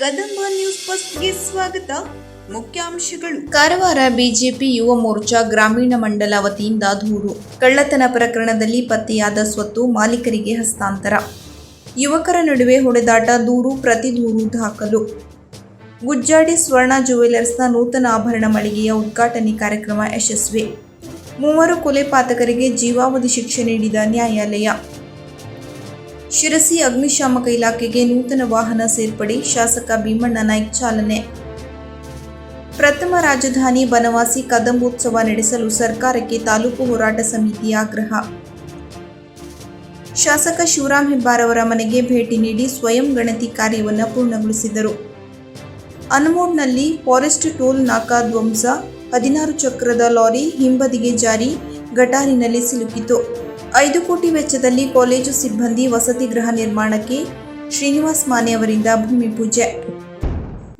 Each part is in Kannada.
ಕದಂಬ ನ್ಯೂಸ್ ಫಸ್ಟ್ಗೆ ಸ್ವಾಗತ. ಮುಖ್ಯಾಂಶಗಳು. ಕಾರವಾರ ಬಿಜೆಪಿ ಯುವ ಮೋರ್ಚಾ ಗ್ರಾಮೀಣ ಮಂಡಲ ವತಿಯಿಂದ ದೂರು. ಕಳ್ಳತನ ಪ್ರಕರಣದಲ್ಲಿ ಪತ್ತೆಯಾದ ಸ್ವತ್ತು ಮಾಲೀಕರಿಗೆ ಹಸ್ತಾಂತರ. ಯುವಕರ ನಡುವೆ ಹೊಡೆದಾಟ, ದೂರು ಪ್ರತಿ ದೂರು ದಾಖಲು. ಗುಜ್ಜಾಡಿ ಸ್ವರ್ಣ ಜ್ಯುವೆಲರ್ಸ್ನ ನೂತನ ಆಭರಣ ಮಳಿಗೆಯ ಉದ್ಘಾಟನೆ ಕಾರ್ಯಕ್ರಮ ಯಶಸ್ವಿ. 3 ಕೊಲೆ ಪಾತಕರಿಗೆ ಜೀವಾವಧಿ ಶಿಕ್ಷೆ ನೀಡಿದ ನ್ಯಾಯಾಲಯ. ಶಿರಸಿ ಅಗ್ನಿಶಾಮಕ ಇಲಾಖೆಗೆ ನೂತನ ವಾಹನ ಸೇರ್ಪಡೆ, ಶಾಸಕ ಭೀಮಣ್ಣ ನಾಯ್ಕ ಚಾಲನೆ. ಪ್ರಥಮ ರಾಜಧಾನಿ ಬನವಾಸಿ ಕದಂಬೋತ್ಸವ ನಡೆಸಲು ಸರ್ಕಾರಕ್ಕೆ ತಾಲೂಕು ಹೋರಾಟ ಸಮಿತಿ ಆಗ್ರಹ. ಶಾಸಕ ಶಿವರಾಮ್ ಹೆಬ್ಬಾರ್ ಅವರ ಮನೆಗೆ ಭೇಟಿ ನೀಡಿ ಸ್ವಯಂ ಗಣತಿ ಕಾರ್ಯವನ್ನು ಪೂರ್ಣಗೊಳಿಸಿದರು. ಅನ್ಮೋಡ್ನಲ್ಲಿ ಫಾರೆಸ್ಟ್ ಟೋಲ್ ನಾಕಾ ಧ್ವಂಸ, 16 ಚಕ್ರದ ಲಾರಿ ಹಿಂಬದಿಗೆ ಜಾರಿ, ಗಟಾರಿನಲ್ಲಿ ಸಿಲುಕಿತು. 5 ಕೋಟಿ ವೆಚ್ಚದಲ್ಲಿ ಕಾಲೇಜು ಸಿಬ್ಬಂದಿ ವಸತಿ ಗೃಹ ನಿರ್ಮಾಣಕ್ಕೆ ಶ್ರೀನಿವಾಸ್ ಮಾನೆ ಅವರಿಂದ ಭೂಮಿ ಪೂಜೆ.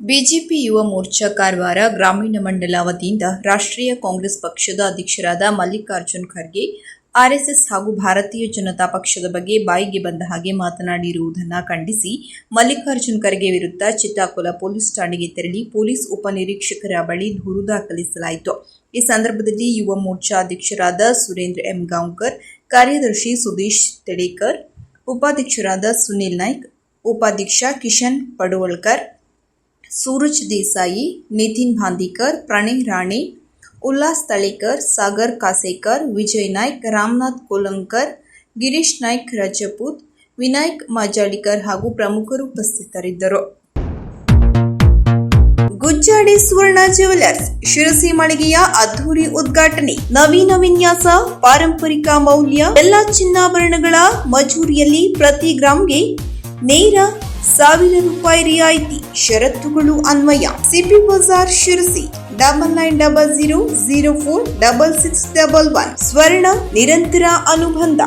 ಬಿಜೆಪಿ ಯುವ ಮೋರ್ಚಾ ಕಾರವಾರ ಗ್ರಾಮೀಣ ಮಂಡಲ ವತಿಯಿಂದ ರಾಷ್ಟ್ರೀಯ ಕಾಂಗ್ರೆಸ್ ಪಕ್ಷದ ಅಧ್ಯಕ್ಷರಾದ ಮಲ್ಲಿಕಾರ್ಜುನ್ ಖರ್ಗೆ ಆರ್ಎಸ್ಎಸ್ ಹಾಗೂ ಭಾರತೀಯ ಜನತಾ ಪಕ್ಷದ ಬಗ್ಗೆ ಬಾಯಿಗೆ ಬಂದ ಹಾಗೆ ಮಾತನಾಡಿರುವುದನ್ನು ಖಂಡಿಸಿ ಮಲ್ಲಿಕಾರ್ಜುನ್ ಖರ್ಗೆ ವಿರುದ್ಧ ಚಿತ್ತಾಕುಲ ಪೊಲೀಸ್ ಠಾಣೆಗೆ ತೆರಳಿ ಪೊಲೀಸ್ ಉಪನಿರೀಕ್ಷಕರ ಬಳಿ ದೂರು ದಾಖಲಿಸಲಾಯಿತು. ಈ ಸಂದರ್ಭದಲ್ಲಿ ಯುವ ಮೋರ್ಚಾ ಅಧ್ಯಕ್ಷರಾದ ಸುರೇಂದ್ರ ಎಂ ಗಾಂವ್ಕರ್, ಕಾರ್ಯದರ್ಶಿ ಸುದೇಶ್ ತೆಡೇಕರ್, ಉಪಾಧ್ಯಕ್ಷರಾದ ಸುನಿಲ್ ನಾಯ್ಕ್, ಉಪಾಧ್ಯಕ್ಷ ಕಿಶನ್ ಪಡೋಳ್ಕರ್, ಸೂರಜ್ ದೇಸಾಯಿ, ನಿತಿನ್ ಭಾಂದಿಕರ್, ಪ್ರಣಯ್ ರಾಣೆ, ಉಲ್ಲಾಸ್ ತಳೇಕರ್, ಸಾಗರ್ ಕಾಸೇಕರ್, ವಿಜಯ್ ನಾಯ್ಕ್, ರಾಮನಾಥ್ ಕೋಲಂಕರ್, ಗಿರೀಶ್ ನಾಯ್ಕ್ ರಜಪೂತ್, ವಿನಾಯಕ್ ಮಾಜಾಳಿಕರ್ ಹಾಗೂ ಪ್ರಮುಖರು ಉಪಸ್ಥಿತರಿದ್ದರು. ಗುಜ್ಜಾಡಿ ಸ್ವರ್ಣ ಜ್ಯುವೆಲರ್ಸ್ ಶಿರಸಿ ಮಳಿಗೆಯ ಅದ್ದೂರಿ ಉದ್ಘಾಟನೆ. ನವೀನ ವಿನ್ಯಾಸ, ಪಾರಂಪರಿಕ ಮೌಲ್ಯ, ಎಲ್ಲಾ ಚಿನ್ನಾಭರಣಗಳ ಮಜೂರಿಯಲ್ಲಿ ಪ್ರತಿ ಗ್ರಾಂಗೆ ನೇರ 1000 ರೂಪಾಯಿ ರಿಯಾಯಿತಿ. ಷರತ್ತುಗಳು ಅನ್ವಯ. ಸಿಪಿ ಬಜಾರ್ ಶಿರಸಿ 9900046611. ಸ್ವರ್ಣ ನಿರಂತರ ಅನುಬಂಧ.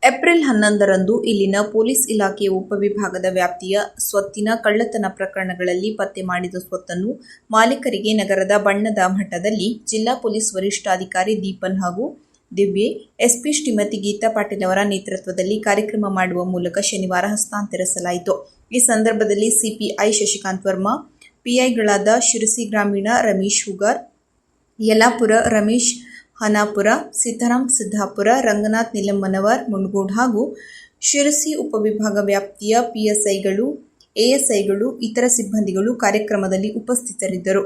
ಏಪ್ರಿಲ್ 11ರಂದು ಇಲ್ಲಿನ ಪೊಲೀಸ್ ಇಲಾಖೆಯ ಉಪವಿಭಾಗದ ವ್ಯಾಪ್ತಿಯ ಸ್ವತ್ತಿನ ಕಳ್ಳತನ ಪ್ರಕರಣಗಳಲ್ಲಿ ಪತ್ತೆ ಮಾಡಿದ ಸ್ವತ್ತನ್ನು ಮಾಲೀಕರಿಗೆ ನಗರದ ಬಣ್ಣದ ಮಠದಲ್ಲಿ ಜಿಲ್ಲಾ ಪೊಲೀಸ್ ವರಿಷ್ಠಾಧಿಕಾರಿ ದೀಪನ್ ಹಾಗೂ ದಿವ್ಯೆ, ಎಸ್ಪಿ ಶ್ರೀಮತಿ ಗೀತಾ ಪಾಟೀಲ್ ಅವರ ನೇತೃತ್ವದಲ್ಲಿ ಕಾರ್ಯಕ್ರಮ ಮಾಡುವ ಮೂಲಕ ಶನಿವಾರ ಹಸ್ತಾಂತರಿಸಲಾಯಿತು. ಈ ಸಂದರ್ಭದಲ್ಲಿ ಸಿಪಿಐ ಶಶಿಕಾಂತ್ ವರ್ಮಾ, ಪಿಐಗಳಾದ ಶಿರಸಿ ಗ್ರಾಮೀಣ ರಮೇಶ್ ಹುಗಾರ್, ಯಲ್ಲಾಪುರ ರಮೇಶ್ ಹನಾಪುರ, ಸೀತಾರಾಮ್ ಸಿದ್ದಾಪುರ, ರಂಗನಾಥ್ ನಿಲಮ್ಮನವರ್ ಮುಂಡಗೋಡ್ ಹಾಗೂ ಶಿರಸಿ ಉಪವಿಭಾಗ ವ್ಯಾಪ್ತಿಯ ಪಿಎಸ್ಐಗಳು, ಎಎಸ್ಐಗಳು, ಇತರ ಸಿಬ್ಬಂದಿಗಳು ಕಾರ್ಯಕ್ರಮದಲ್ಲಿ ಉಪಸ್ಥಿತರಿದ್ದರು.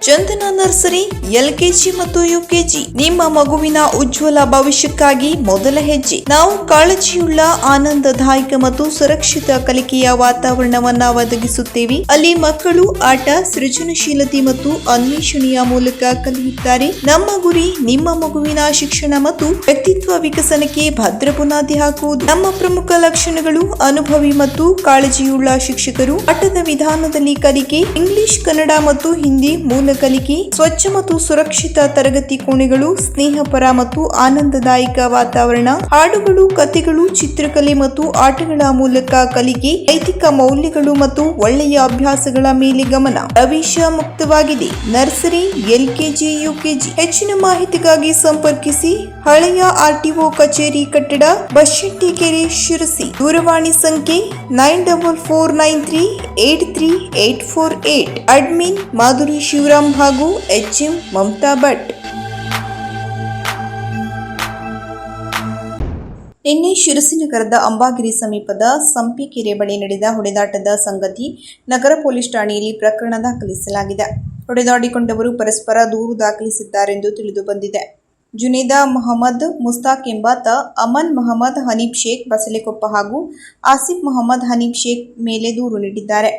ಚಂದನ ನರ್ಸರಿ ಎಲ್ಕೆಜಿ ಮತ್ತು ಯುಕೆಜಿ ನಿಮ್ಮ ಮಗುವಿನ ಉಜ್ವಲ ಭವಿಷ್ಯಕ್ಕಾಗಿ ಮೊದಲ ಹೆಜ್ಜೆ. ನಾವು ಕಾಳಜಿಯುಳ್ಳ, ಆನಂದದಾಯಕ ಮತ್ತು ಸುರಕ್ಷಿತ ಕಲಿಕೆಯ ವಾತಾವರಣವನ್ನ ಒದಗಿಸುತ್ತೇವೆ. ಅಲ್ಲಿ ಮಕ್ಕಳು ಆಟ, ಸೃಜನಶೀಲತೆ ಮತ್ತು ಅನ್ವೇಷಣೆಯ ಮೂಲಕ ಕಲಿಯುತ್ತಾರೆ. ನಮ್ಮ ಗುರಿ ನಿಮ್ಮ ಮಗುವಿನ ಶಿಕ್ಷಣ ಮತ್ತು ವ್ಯಕ್ತಿತ್ವ ವಿಕಸನಕ್ಕೆ ಭದ್ರ ಬುನಾದಿ ಹಾಕುವುದು. ನಮ್ಮ ಪ್ರಮುಖ ಲಕ್ಷಣಗಳು: ಅನುಭವಿ ಮತ್ತು ಕಾಳಜಿಯುಳ್ಳ ಶಿಕ್ಷಕರು, ಆಟದ ವಿಧಾನದಲ್ಲಿ ಕಲಿಕೆ, ಇಂಗ್ಲಿಷ್, ಕನ್ನಡ ಮತ್ತು ಹಿಂದಿ ಮೂಲ ಕಲಿಕೆ, ಸ್ವಚ್ಛ ಮತ್ತು ಸುರಕ್ಷಿತ ತರಗತಿ ಕೋಣೆಗಳು, ಸ್ನೇಹಪರ ಮತ್ತು ಆನಂದದಾಯಕ ವಾತಾವರಣ, ಹಾಡುಗಳು, ಕಥೆಗಳು, ಚಿತ್ರಕಲೆ ಮತ್ತು ಆಟಗಳ ಮೂಲಕ ಕಲಿಕೆ, ನೈತಿಕ ಮೌಲ್ಯಗಳು ಮತ್ತು ಒಳ್ಳೆಯ ಅಭ್ಯಾಸಗಳ ಮೇಲೆ ಗಮನ. ಪ್ರವೇಶ ಮುಕ್ತವಾಗಿದೆ. Nursery, LKG, UKG. ಹೆಚ್ಚಿನ ಮಾಹಿತಿಗಾಗಿ ಸಂಪರ್ಕಿಸಿ. ಹಳೆಯ ಆರ್ಟಿಒ ಕಚೇರಿ ಕಟ್ಟಡ, ಬಶೆಟ್ಟಿಕೆರೆ, ಶಿರಸಿ. ದೂರವಾಣಿ ಸಂಖ್ಯೆ 9449383848. ಅಡ್ಮಿನ್ ಮಾಧುರಿ ಶಿವರಾಮ್ ಹಾಗೂ ಎಚ್ಎಂ ಮಮತಾ ಭಟ್. ನಿನ್ನೆ ಶಿರಸಿ ನಗರದ ಅಂಬಾಗಿರಿ ಸಮೀಪದ ಸಂಪಿಕೆರೆ ಬಳಿ ನಡೆದ ಹೊಡೆದಾಟದ ಸಂಗತಿ ನಗರ ಪೊಲೀಸ್ ಠಾಣೆಯಲ್ಲಿ ಪ್ರಕರಣ ದಾಖಲಿಸಲಾಗಿದೆ. ಹೊಡೆದಾಡಿಕೊಂಡವರು ಪರಸ್ಪರ ದೂರು ದಾಖಲಿಸಿದ್ದಾರೆಂದು ತಿಳಿದು ಬಂದಿದೆ. ಜುನೇದಾ ಮೊಹಮ್ಮದ್ ಮುಸ್ತಾಕ್ ಎಂಬಾತ ಅಮನ್ ಮೊಹಮ್ಮದ್ ಹನೀಫ್ ಶೇಖ್ ಬಸಲೆಕೊಪ್ಪ ಹಾಗೂ ಆಸಿಫ್ ಮೊಹಮ್ಮದ್ ಹನೀಫ್ ಶೇಖ್ ಮೇಲೆ ದೂರು ನೀಡಿದ್ದಾರೆ.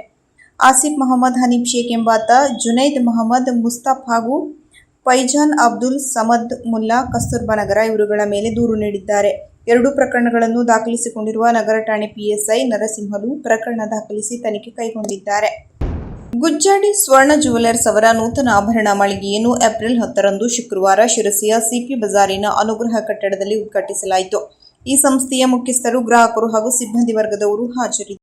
ಆಸಿಫ್ ಮೊಹಮ್ಮದ್ ಹನೀಫ್ ಶೇಖ್ ಎಂಬಾತ ಜುನೈದ್ ಮೊಹಮ್ಮದ್ ಮುಸ್ತಫ್ ಹಾಗೂ ಫೈಜಾನ್ ಅಬ್ದುಲ್ ಸಮದ್ ಮುಲ್ಲಾ ಕಸ್ತೂರ್ಬಾ ನಗರ ಇವರುಗಳ ಮೇಲೆ ದೂರು ನೀಡಿದ್ದಾರೆ. 2 ಪ್ರಕರಣಗಳನ್ನು ದಾಖಲಿಸಿಕೊಂಡಿರುವ ನಗರ ಠಾಣೆ ಪಿಎಸ್ಐ ನರಸಿಂಹಲು ಪ್ರಕರಣ ದಾಖಲಿಸಿ ತನಿಖೆ ಕೈಗೊಂಡಿದ್ದಾರೆ. ಗುಜ್ಜಾಡಿ ಸ್ವರ್ಣ ಜ್ಯುವೆಲರ್ಸ್ ಅವರ ನೂತನ ಆಭರಣ ಮಳಿಗೆಯನ್ನು ಏಪ್ರಿಲ್ 10ರಂದು ಶುಕ್ರವಾರ ಶಿರಸಿಯ ಸಿಪಿ ಬಜಾರಿನ ಅನುಗ್ರಹ ಕಟ್ಟಡದಲ್ಲಿ ಉದ್ಘಾಟಿಸಲಾಯಿತು. ಈ ಸಂಸ್ಥೆಯ ಮುಖ್ಯಸ್ಥರು, ಗ್ರಾಹಕರು ಹಾಗೂ ಸಿಬ್ಬಂದಿ ವರ್ಗದವರು ಹಾಜರಿದ್ದರು.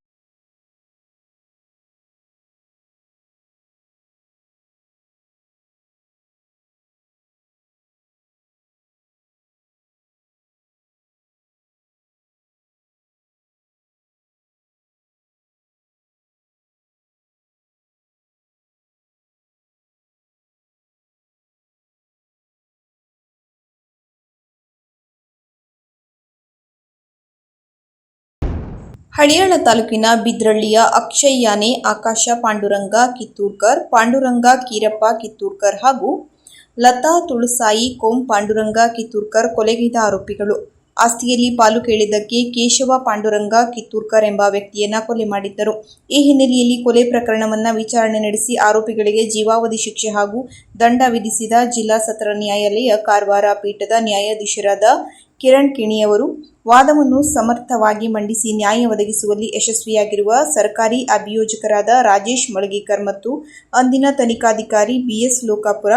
ಹಳಿಯಾಳ ತಾಲೂಕಿನ ಬಿದ್ರಳ್ಳಿಯ ಅಕ್ಷಯ್ ಯಾನೆ, ಆಕಾಶ ಪಾಂಡುರಂಗ ಕಿತ್ತೂರ್ಕರ್, ಪಾಂಡುರಂಗ ಕೀರಪ್ಪ ಕಿತ್ತೂರ್ಕರ್ ಹಾಗೂ ಲತಾ ತುಳಸಾಯಿ ಕೋಂ ಪಾಂಡುರಂಗ ಕಿತ್ತೂರ್ಕರ್ ಕೊಲೆಗೈದ ಆರೋಪಿಗಳು. ಆಸ್ತಿಯಲ್ಲಿ ಪಾಲು ಕೇಳಿದ್ದಕ್ಕೆ ಕೇಶವ ಪಾಂಡುರಂಗ ಕಿತ್ತೂರ್ಕರ್ ಎಂಬ ವ್ಯಕ್ತಿಯನ್ನ ಕೊಲೆ ಮಾಡಿದ್ದರು. ಈ ಹಿನ್ನೆಲೆಯಲ್ಲಿ ಕೊಲೆ ಪ್ರಕರಣವನ್ನು ವಿಚಾರಣೆ ನಡೆಸಿ ಆರೋಪಿಗಳಿಗೆ ಜೀವಾವಧಿ ಶಿಕ್ಷೆ ಹಾಗೂ ದಂಡ ವಿಧಿಸಿದ ಜಿಲ್ಲಾ ಸತ್ರ ನ್ಯಾಯಾಲಯ ಕಾರವಾರ ಪೀಠದ ನ್ಯಾಯಾಧೀಶರಾದ ಕಿರಣ್ ಕಿಣಿಯವರು ವಾದವನ್ನು ಸಮರ್ಥವಾಗಿ ಮಂಡಿಸಿ ನ್ಯಾಯ ಒದಗಿಸುವಲ್ಲಿ ಯಶಸ್ವಿಯಾಗಿರುವ ಸರ್ಕಾರಿ ಅಭಿಯೋಜಕರಾದ ರಾಜೇಶ್ ಮಳಗೇಕರ್ ಮತ್ತು ಅಂದಿನ ತನಿಖಾಧಿಕಾರಿ ಬಿಎಸ್ ಲೋಕಾಪುರ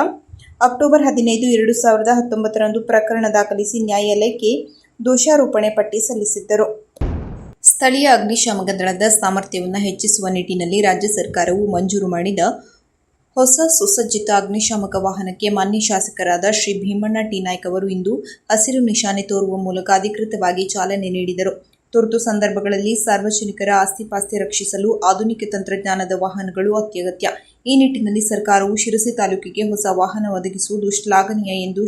ಅಕ್ಟೋಬರ್ 15, 2019ರಂದು ಪ್ರಕರಣ ದಾಖಲಿಸಿ ನ್ಯಾಯಾಲಯಕ್ಕೆ ದೋಷಾರೋಪಣೆ ಪಟ್ಟಿ ಸಲ್ಲಿಸಿದ್ದರು. ಸ್ಥಳೀಯ ಅಗ್ನಿಶಾಮಕ ದಳದ ಸಾಮರ್ಥ್ಯವನ್ನು ಹೆಚ್ಚಿಸುವ ನಿಟ್ಟಿನಲ್ಲಿ ರಾಜ್ಯ ಸರ್ಕಾರವು ಮಂಜೂರು ಮಾಡಿದ ಹೊಸ ಸುಸಜ್ಜಿತ ಅಗ್ನಿಶಾಮಕ ವಾಹನಕ್ಕೆ ಮಾನ್ಯ ಶಾಸಕರಾದ ಶ್ರೀ ಭೀಮಣ್ಣ ಟಿ ನಾಯ್ಕ ಅವರು ಇಂದು ಹಸಿರು ನಿಶಾನೆ ತೋರುವ ಮೂಲಕ ಅಧಿಕೃತವಾಗಿ ಚಾಲನೆ ನೀಡಿದರು. ತುರ್ತು ಸಂದರ್ಭಗಳಲ್ಲಿ ಸಾರ್ವಜನಿಕರ ಆಸ್ತಿಪಾಸ್ತಿ ರಕ್ಷಿಸಲು ಆಧುನಿಕ ತಂತ್ರಜ್ಞಾನದ ವಾಹನಗಳು ಅತ್ಯಗತ್ಯ. ಈ ನಿಟ್ಟಿನಲ್ಲಿ ಸರ್ಕಾರವು ಶಿರಸಿ ತಾಲೂಕಿಗೆ ಹೊಸ ವಾಹನ ಒದಗಿಸುವುದು ಶ್ಲಾಘನೀಯ ಎಂದು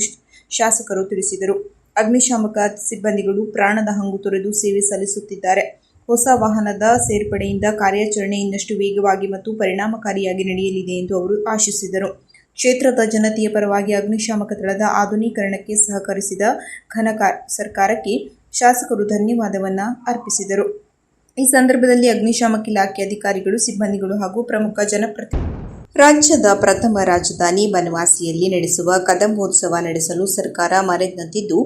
ಶಾಸಕರು ತಿಳಿಸಿದರು. ಅಗ್ನಿಶಾಮಕ ಸಿಬ್ಬಂದಿಗಳು ಪ್ರಾಣದ ಹಂಗು ತೊರೆದು ಸೇವೆ ಸಲ್ಲಿಸುತ್ತಿದ್ದಾರೆ. ಹೊಸ ವಾಹನದ ಸೇರ್ಪಡೆಯಿಂದ ಕಾರ್ಯಾಚರಣೆ ಇನ್ನಷ್ಟು ವೇಗವಾಗಿ ಮತ್ತು ಪರಿಣಾಮಕಾರಿಯಾಗಿ ನಡೆಯಲಿದೆ ಎಂದು ಅವರು ಆಶಿಸಿದರು. ಕ್ಷೇತ್ರದ ಜನತೆಯ ಪರವಾಗಿ ಅಗ್ನಿಶಾಮಕ ದಳದ ಆಧುನೀಕರಣಕ್ಕೆ ಸಹಕರಿಸಿದ ಘನ ಸರ್ಕಾರಕ್ಕೆ ಶಾಸಕರು ಧನ್ಯವಾದವನ್ನು ಅರ್ಪಿಸಿದರು. ಈ ಸಂದರ್ಭದಲ್ಲಿ ಅಗ್ನಿಶಾಮಕ ಇಲಾಖೆ ಅಧಿಕಾರಿಗಳು, ಸಿಬ್ಬಂದಿಗಳು ಹಾಗೂ ಪ್ರಮುಖ ಜನಪ್ರತಿನಿಧಿಗಳು ರಾಜ್ಯದ ಪ್ರಥಮ ರಾಜಧಾನಿ ಬನವಾಸಿಯಲ್ಲಿ ನಡೆಸುವ ಕದಂಬೋತ್ಸವ ನಡೆಸಲು ಸರ್ಕಾರ ಮರೆತಂತಿದ್ದು,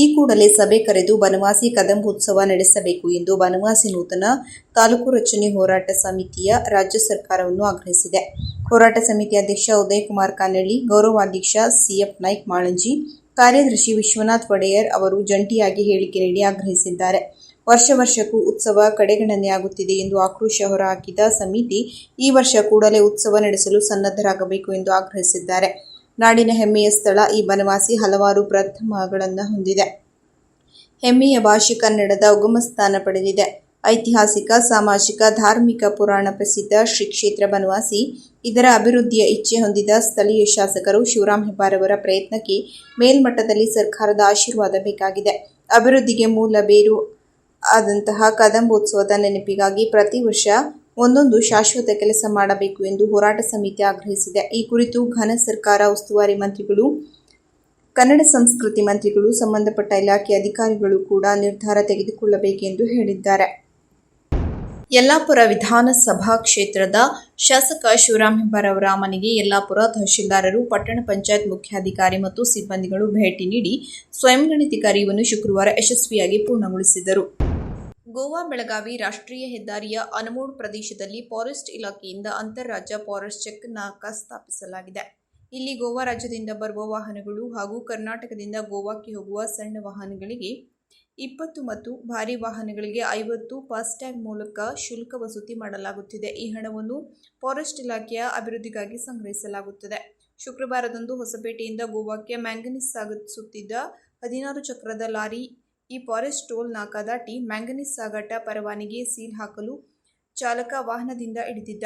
ಈ ಕೂಡಲೇ ಸಭೆ ಕರೆದು ಬನವಾಸಿ ಕದಂಬೋತ್ಸವ ನಡೆಸಬೇಕು ಎಂದು ಬನವಾಸಿ ನೂತನ ತಾಲೂಕು ರಚನೆ ಹೋರಾಟ ಸಮಿತಿಯ ರಾಜ್ಯ ಸರ್ಕಾರವನ್ನು ಆಗ್ರಹಿಸಿದೆ. ಹೋರಾಟ ಸಮಿತಿ ಅಧ್ಯಕ್ಷ ಉದಯಕುಮಾರ್ ಕಾನಳ್ಳಿ, ಗೌರವಾಧ್ಯಕ್ಷ ಸಿಎಫ್ ನಾಯ್ಕ್ ಮಾಳಂಜಿ, ಕಾರ್ಯದರ್ಶಿ ವಿಶ್ವನಾಥ್ ಒಡೆಯರ್ ಅವರು ಜಂಟಿಯಾಗಿ ಹೇಳಿಕೆ ನೀಡಿ ಆಗ್ರಹಿಸಿದ್ದಾರೆ. ವರ್ಷಕ್ಕೂ ಉತ್ಸವ ಕಡೆಗಣನೆಯಾಗುತ್ತಿದೆ ಎಂದು ಆಕ್ರೋಶ ಹೊರಹಾಕಿದ ಸಮಿತಿ, ಈ ವರ್ಷ ಕೂಡಲೇ ಉತ್ಸವ ನಡೆಸಲು ಸನ್ನದ್ಧರಾಗಬೇಕು ಎಂದು ಆಗ್ರಹಿಸಿದ್ದಾರೆ. ನಾಡಿನ ಹೆಮ್ಮೆಯ ಸ್ಥಳ ಈ ಬನವಾಸಿ ಹಲವಾರು ಪ್ರಥಮಗಳನ್ನು ಹೊಂದಿದೆ. ಹೆಮ್ಮೆಯ ಭಾಷೆ ಕನ್ನಡದ ಉಗಮ ಸ್ಥಾನ ಪಡೆದಿದೆ. ಐತಿಹಾಸಿಕ, ಸಾಮಾಜಿಕ, ಧಾರ್ಮಿಕ, ಪುರಾಣ ಪ್ರಸಿದ್ಧ ಶ್ರೀ ಕ್ಷೇತ್ರ ಬನವಾಸಿ. ಇದರ ಅಭಿವೃದ್ಧಿಯ ಇಚ್ಛೆ ಹೊಂದಿದ ಸ್ಥಳೀಯ ಶಾಸಕರು ಶಿವರಾಮ್ ಹೆಬ್ಬಾರ್ ಅವರ ಪ್ರಯತ್ನಕ್ಕೆ ಮೇಲ್ಮಟ್ಟದಲ್ಲಿ ಸರ್ಕಾರದ ಆಶೀರ್ವಾದ ಬೇಕಾಗಿದೆ. ಅಭಿವೃದ್ಧಿಗೆ ಮೂಲ ಬೇರು ಆದಂತಹ ಕದಂಬೋತ್ಸವದ ನೆನಪಿಗಾಗಿ ಪ್ರತಿ ವರ್ಷ ಒಂದೊಂದು ಶಾಶ್ವತ ಕೆಲಸ ಮಾಡಬೇಕು ಎಂದು ಹೋರಾಟ ಸಮಿತಿ ಆಗ್ರಹಿಸಿದೆ. ಈ ಕುರಿತು ಘನ ಸರ್ಕಾರ ಉಸ್ತುವಾರಿ ಮಂತ್ರಿಗಳು, ಕನ್ನಡ ಸಂಸ್ಕೃತಿ ಮಂತ್ರಿಗಳು, ಸಂಬಂಧಪಟ್ಟ ಇಲಾಖೆ ಅಧಿಕಾರಿಗಳು ಕೂಡ ನಿರ್ಧಾರ ತೆಗೆದುಕೊಳ್ಳಬೇಕೆಂದು ಹೇಳಿದ್ದಾರೆ. ಯಲ್ಲಾಪುರ ವಿಧಾನಸಭಾ ಕ್ಷೇತ್ರದ ಶಾಸಕ ಶಿವರಾಮ್ ಹೆಬ್ಬಾರ್ ಅವರ ಮನೆಗೆ ಯಲ್ಲಾಪುರ ತಹಶೀಲ್ದಾರರು, ಪಟ್ಟಣ ಪಂಚಾಯತ್ ಮುಖ್ಯಾಧಿಕಾರಿ ಮತ್ತು ಸಿಬ್ಬಂದಿಗಳು ಭೇಟಿ ನೀಡಿ ಸ್ವಯಂ ಗಣತಿ ಕಾರ್ಯವನ್ನು ಶುಕ್ರವಾರ ಯಶಸ್ವಿಯಾಗಿ ಪೂರ್ಣಗೊಳಿಸಿದರು. ಗೋವಾ ಬೆಳಗಾವಿ ರಾಷ್ಟ್ರೀಯ ಹೆದ್ದಾರಿಯ ಅನಮೋಡ್ ಪ್ರದೇಶದಲ್ಲಿ ಫಾರೆಸ್ಟ್ ಇಲಾಖೆಯಿಂದ ಅಂತಾರಾಜ್ಯ ಫಾರೆಸ್ಟ್ ಚೆಕ್ ನಾಕಾ ಸ್ಥಾಪಿಸಲಾಗಿದೆ. ಇಲ್ಲಿ ಗೋವಾ ರಾಜ್ಯದಿಂದ ಬರುವ ವಾಹನಗಳು ಹಾಗೂ ಕರ್ನಾಟಕದಿಂದ ಗೋವಾಕ್ಕೆ ಹೋಗುವ ಸಣ್ಣ ವಾಹನಗಳಿಗೆ 20 ಮತ್ತು ಭಾರೀ ವಾಹನಗಳಿಗೆ 50 ಫಾಸ್ಟ್ಯಾಗ್ ಮೂಲಕ ಶುಲ್ಕ ವಸೂಲಿ ಮಾಡಲಾಗುತ್ತಿದೆ. ಈ ಹಣವನ್ನು ಫಾರೆಸ್ಟ್ ಇಲಾಖೆಯ ಅಭಿವೃದ್ಧಿಗಾಗಿ ಸಂಗ್ರಹಿಸಲಾಗುತ್ತದೆ. ಶುಕ್ರವಾರದಂದು ಹೊಸಪೇಟೆಯಿಂದ ಗೋವಾಕ್ಕೆ ಮ್ಯಾಂಗನೀಸ್ ಸಾಗಿಸುತ್ತಿದ್ದ 16 ಚಕ್ರದ ಲಾರಿ ಈ ಫಾರೆಸ್ಟ್ ಟೋಲ್ ನಾಕಾ ದಾಟಿ ಮ್ಯಾಂಗನೀಸ್ ಸಾಗಾಟ ಪರವಾನಗಿ ಸೀಲ್ ಹಾಕಲು ಚಾಲಕ ವಾಹನದಿಂದ ಇಳಿದಿದ್ದ.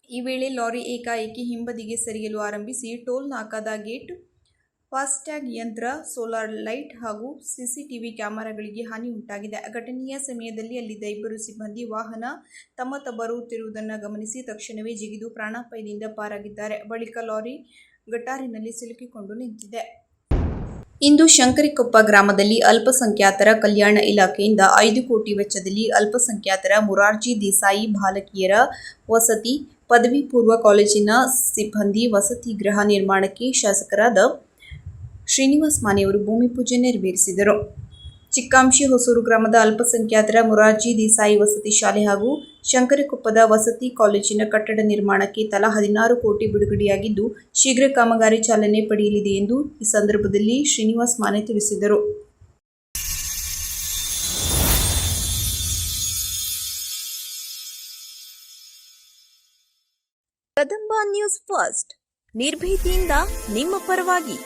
ಈ ವೇಳೆ ಲಾರಿ ಏಕಾಏಕಿ ಹಿಂಬದಿಗೆ ಸರಿಯಲು ಆರಂಭಿಸಿ ಟೋಲ್ ನಾಕಾದ ಗೇಟ್, ಫಾಸ್ಟ್ಯಾಗ್ ಯಂತ್ರ, ಸೋಲಾರ್ ಲೈಟ್ ಹಾಗೂ ಸಿಸಿಟಿವಿ ಕ್ಯಾಮೆರಾಗಳಿಗೆ ಹಾನಿ ಉಂಟಾಗಿದೆ. ಘಟನೆಯ ಸಮಯದಲ್ಲಿ ಅಲ್ಲಿದ್ದ 2 ಸಿಬ್ಬಂದಿ ವಾಹನ ತಮ್ಮತ್ತ ಬರುತ್ತಿರುವುದನ್ನು ಗಮನಿಸಿ ತಕ್ಷಣವೇ ಜಿಗಿದು ಪ್ರಾಣಾಪಾಯದಿಂದ ಪಾರಾಗಿದ್ದಾರೆ. ಬಳಿಕ ಲಾರಿ ಗಟಾರಿನಲ್ಲಿ ಸಿಲುಕಿಕೊಂಡು ನಿಂತಿದೆ. ಇಂದು ಶಂಕರಿಕೊಪ್ಪ ಗ್ರಾಮದಲ್ಲಿ ಅಲ್ಪಸಂಖ್ಯಾತರ ಕಲ್ಯಾಣ ಇಲಾಖೆಯಿಂದ 5 ಕೋಟಿ ವೆಚ್ಚದಲ್ಲಿ ಅಲ್ಪಸಂಖ್ಯಾತರ ಮೊರಾರ್ಜಿ ದೇಸಾಯಿ ಬಾಲಕಿಯರ ವಸತಿ ಪದವಿ ಪೂರ್ವ ಕಾಲೇಜಿನ ಸಿಬ್ಬಂದಿ ವಸತಿ ಗೃಹ ನಿರ್ಮಾಣಕ್ಕೆ ಶಾಸಕರಾದ ಶ್ರೀನಿವಾಸ್ ಮಾನೆಯವರು ಭೂಮಿ ಪೂಜೆ ನೆರವೇರಿಸಿದರು. ಚಿಕ್ಕಾಂಶಿ ಹೊಸೂರು ಗ್ರಾಮದ ಅಲ್ಪಸಂಖ್ಯಾತರ ಮೊರಾರ್ಜಿ ದೇಸಾಯಿ ವಸತಿ ಶಾಲೆ ಹಾಗೂ ಶಂಕರಿಕೊಪ್ಪದ ವಸತಿ ಕಾಲೇಜಿನ ಕಟ್ಟಡ ನಿರ್ಮಾಣಕ್ಕೆ ತಲಾ 16 ಕೋಟಿ ಬಿಡುಗಡೆಯಾಗಿದ್ದು, ಶೀಘ್ರ ಕಾಮಗಾರಿ ಚಾಲನೆ ಪಡೆಯಲಿದೆ ಎಂದು ಈ ಸಂದರ್ಭದಲ್ಲಿ ಶ್ರೀನಿವಾಸ್ ಮಾನೆ ತಿಳಿಸಿದರು. ಕದಂಬ ನ್ಯೂಸ್ ಫಸ್ಟ್, ನಿರ್ಭೀತಿಯಿಂದ ನಿಮ್ಮ ಪರವಾಗಿ.